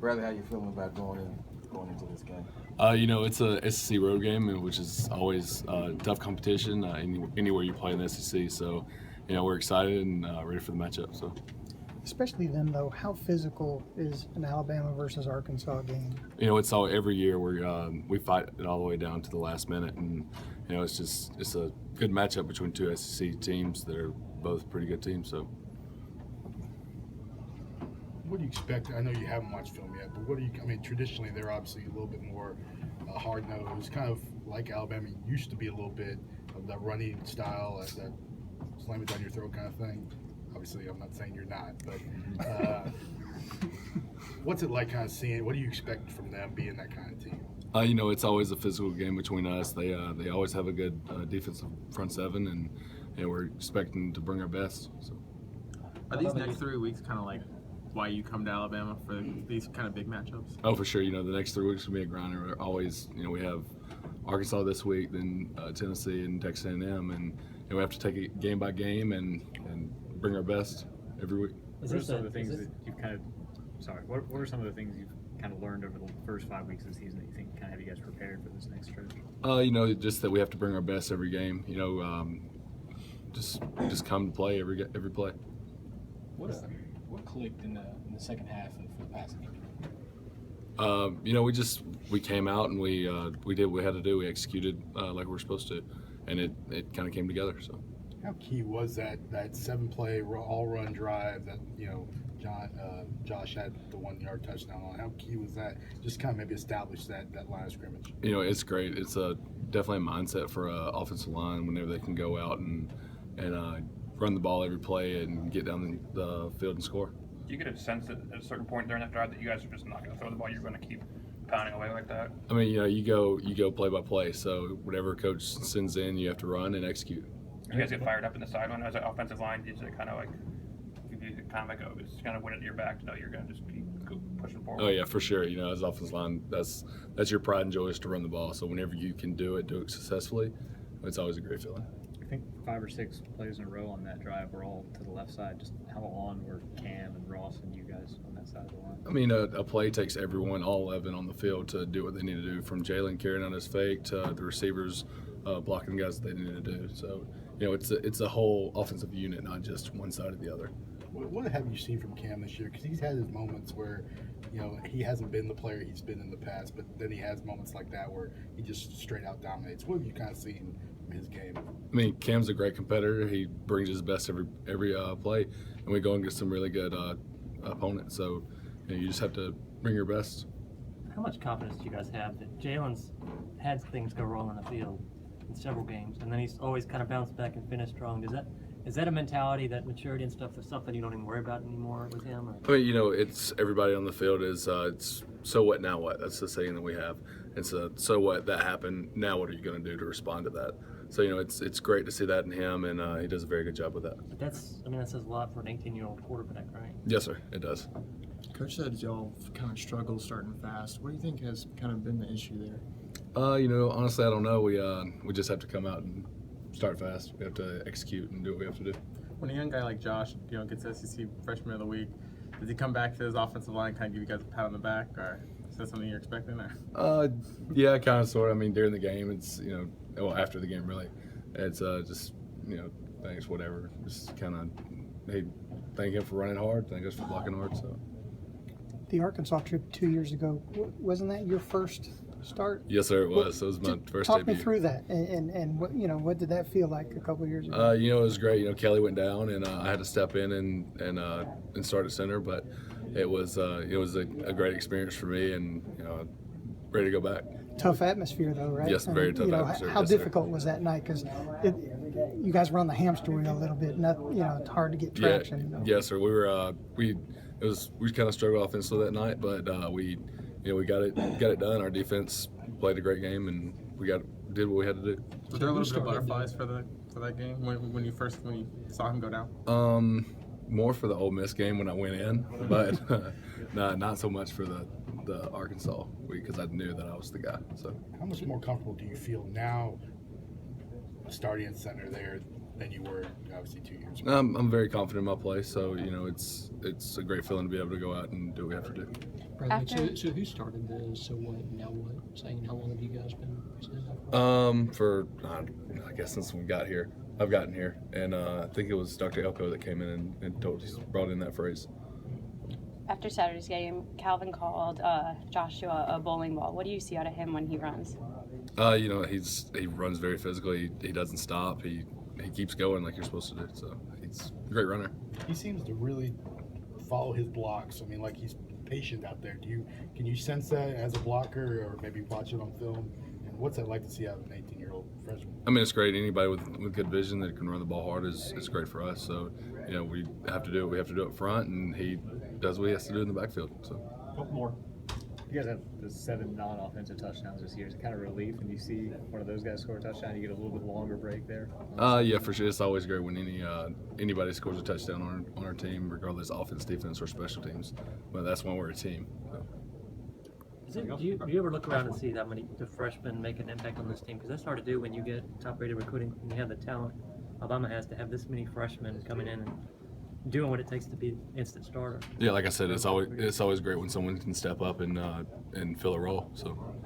Bradley, how you feeling about going into this game? It's a SEC road game, which is always tough competition anywhere you play in the SEC. So, we're excited and ready for the matchup. So, Especially then, though, how physical is an Alabama versus Arkansas game? it's all every year we fight it all the way down to the last minute, and it's a good matchup between two SEC teams that are both pretty good teams. So. What do you expect? I know you haven't watched film yet, but traditionally they're obviously a little bit more hard-nosed, kind of like Alabama used to be a little bit of that running style, that slam it down your throat kind of thing. Obviously, I'm not saying you're not, but what's it like kind of seeing, what do you expect from them being that kind of team? It's always a physical game between us. They always have a good defensive front seven, and we're expecting to bring our best. So. Are these next 3 weeks kind of like why you come to Alabama for these kind of big matchups? Oh, for sure. The next 3 weeks will be a grinder. We're always, we have Arkansas this week, then Tennessee and Texas A&M, and we have to take it game by game and bring our best every week. What are some of the things that you've kind of? Sorry, what are some of the things you've kind of learned over the first 5 weeks of the season that you think kind of have you guys prepared for this next stretch? Just that we have to bring our best every game. Just come to play every play. What clicked in the second half of the passing game? We came out and we did what we had to do. We executed like we were supposed to, and it kind of came together. So. How key was that 7-play all-run drive that Josh had the 1-yard touchdown on? How key was that? Just kind of maybe establish that line of scrimmage. It's great. It's definitely a mindset for an offensive line whenever they can go out and run the ball every play and get down the field and score. Do you get a sense that at a certain point during that drive that you guys are just not going to throw the ball? You're going to keep pounding away like that? You go play by play. So whatever coach sends in, you have to run and execute. You guys get fired up in the sideline as an offensive line? Did it kind of like it's kind of win it to your back to know you're going to just keep pushing forward? Oh yeah, for sure. As offensive line, that's your pride and joy is to run the ball. So whenever you can do it successfully, it's always a great feeling. I think 5 or 6 plays in a row on that drive were all to the left side. Just how on were Cam and Ross and you guys on that side of the line? A play takes everyone, all 11 on the field, to do what they need to do, from Jalen carrying on his fake to the receivers blocking guys that they need to do. So, it's a whole offensive unit, not just one side or the other. What have you seen from Cam this year? Because he's had his moments where, he hasn't been the player he's been in the past, but then he has moments like that where he just straight out dominates. What have you kind of seen from his game? Cam's a great competitor. He brings his best every play, and we go and get some really good opponents. So, you just have to bring your best. How much confidence do you guys have that Jalen's had things go wrong on the field in several games, and then he's always kind of bounced back and finished strong? Is that a mentality, that maturity and stuff, that's something you don't even worry about anymore with him? Or? It's everybody on the field is it's so what, now what? That's the saying that we have. It's so what, that happened, now what are you going to do to respond to that? So, it's great to see that in him, and he does a very good job with that. But that says a lot for an 18-year-old quarterback, right? Yes, sir, it does. Coach said y'all kind of struggled starting fast. What do you think has kind of been the issue there? Honestly, I don't know. We just have to come out and start fast. We have to execute and do what we have to do. When a young guy like Josh, gets SEC Freshman of the Week, does he come back to his offensive line, kind of give you guys a pat on the back, or is that something you're expecting there? Yeah, kind of, sort of. During the game, it's after the game, really, it's just thanks, whatever. Just kind of, hey, thank him for running hard, thank us for blocking hard. So. The Arkansas trip 2 years ago, wasn't that your first start? Yes, sir, it was. It was my first Talk debut. me through that, and what did that feel like a couple of years ago? It was great. Kelly went down, and I had to step in and start at center, but it was a great experience for me, and ready to go back. Tough atmosphere, though, right? Yes, very tough atmosphere. How yes, difficult was that night? Because you guys were on the hamster wheel a little bit. It's hard to get traction. Yeah, yes, sir. We were we kind of struggled offensively that night, but we got it done. Our defense played a great game, and we did what we had to do. Were there a little bit of butterflies for that game when you saw him go down? More for the Ole Miss game when I went in, but not so much for the Arkansas week, because I knew that I was the guy. So, how much more comfortable do you feel now starting in center there than you were obviously 2 years ago? I'm very confident in my play, so it's a great feeling to be able to go out and do what we have to do. Bradley, After- so who started this? So what? Now what? Saying how long have you guys been presenting? For I guess since we got here, I've gotten here, and I think it was Dr. Elko that came in and brought in that phrase. After Saturday's game, Calvin called Joshua a bowling ball. What do you see out of him when he runs? He runs very physically. He doesn't stop. He keeps going like you're supposed to do. So he's a great runner. He seems to really follow his blocks. I mean, like he's patient out there. Can you sense that as a blocker, or maybe watch it on film? And what's that like to see out of an 18-year-old freshman? I mean, it's great. Anybody with good vision that can run the ball hard is great for us. So we have to do it. We have to do it up front, and he does what he has to do in the backfield. So. Couple more. You guys have the 7 non-offensive touchdowns this year. It's kind of relief when you see one of those guys score a touchdown. You get a little bit longer break there. Yeah, for sure. It's always great when anybody scores a touchdown on our team, regardless of offense, defense, or special teams. But that's when we're a team. So. Do you ever look around and see that many the freshmen make an impact on this team? Because that's hard to do when you get top-rated recruiting and you have the talent Alabama has to have this many freshmen coming in and doing what it takes to be an instant starter. Yeah, like I said, it's always great when someone can step up and fill a role. So.